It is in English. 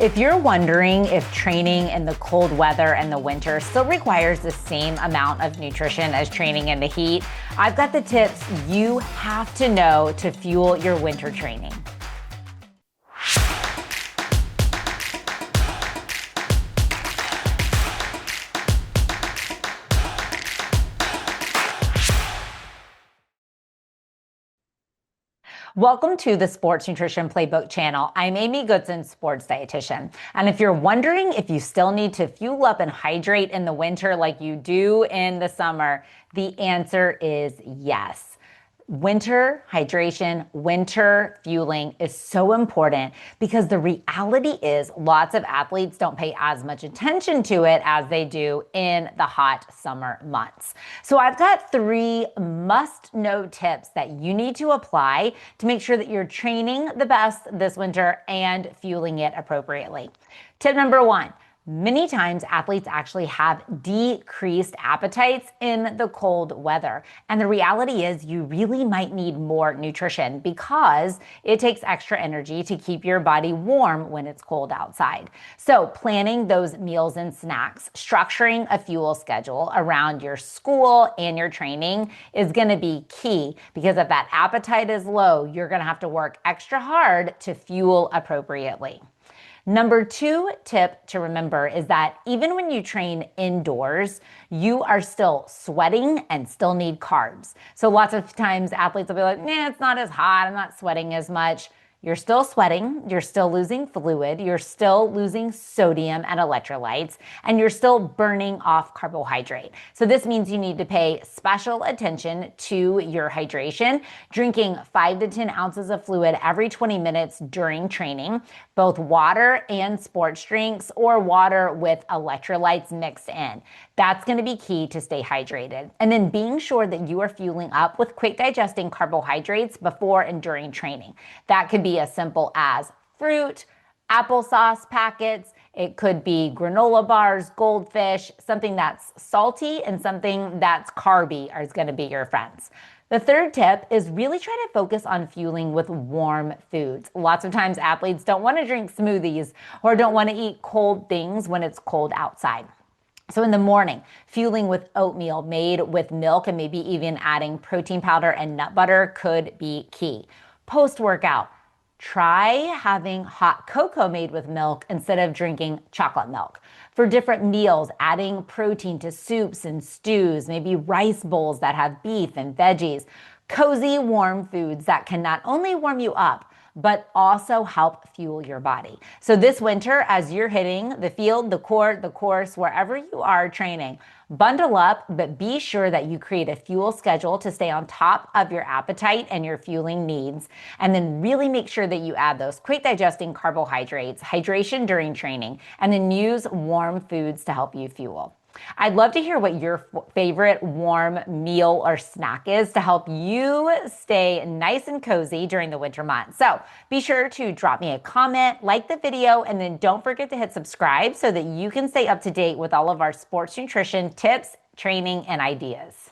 If you're wondering if training in the cold weather and the winter still requires the same amount of nutrition as training in the heat, I've got the tips you have to know to fuel your winter training. Welcome to the Sports Nutrition Playbook channel. I'm Amy Goodson, sports dietitian. And if you're wondering if you still need to fuel up and hydrate in the winter like you do in the summer, the answer is yes. Winter hydration, winter fueling is so important because the reality is lots of athletes don't pay as much attention to it as they do in the hot summer months. So I've got 3 must-know tips that you need to apply to make sure that you're training the best this winter and fueling it appropriately. Tip number 1. Many times athletes actually have decreased appetites in the cold weather. And the reality is you really might need more nutrition because it takes extra energy to keep your body warm when it's cold outside. So planning those meals and snacks, structuring a fuel schedule around your school and your training is going to be key, because if that appetite is low, you're going to have to work extra hard to fuel appropriately. Number 2 tip to remember is that even when you train indoors, you are still sweating and still need carbs. So lots of times athletes will be like, it's not as hot, I'm not sweating as much. You're still sweating, you're still losing fluid, you're still losing sodium and electrolytes, and you're still burning off carbohydrate. So this means you need to pay special attention to your hydration, drinking 5 to 10 ounces of fluid every 20 minutes during training, both water and sports drinks or water with electrolytes mixed in. That's going to be key to stay hydrated. And then being sure that you are fueling up with quick digesting carbohydrates before and during training. That could be as simple as fruit, applesauce packets. It could be granola bars, goldfish, something that's salty and something that's carby is going to be your friends. The third tip is really try to focus on fueling with warm foods. Lots of times athletes don't want to drink smoothies or don't want to eat cold things when it's cold outside. So in the morning, fueling with oatmeal made with milk and maybe even adding protein powder and nut butter could be key. Post-workout, try having hot cocoa made with milk instead of drinking chocolate milk. For different meals, adding protein to soups and stews, maybe rice bowls that have beef and veggies, cozy warm foods that can not only warm you up, but also help fuel your body. So this winter, as you're hitting the field, the court, the course, wherever you are training, bundle up, but be sure that you create a fuel schedule to stay on top of your appetite and your fueling needs. And then really make sure that you add those quick digesting carbohydrates, hydration during training, and then use warm foods to help you fuel. I'd love to hear what your favorite warm meal or snack is to help you stay nice and cozy during the winter months. So be sure to drop me a comment, like the video, and then don't forget to hit subscribe so that you can stay up to date with all of our sports nutrition tips, training, and ideas.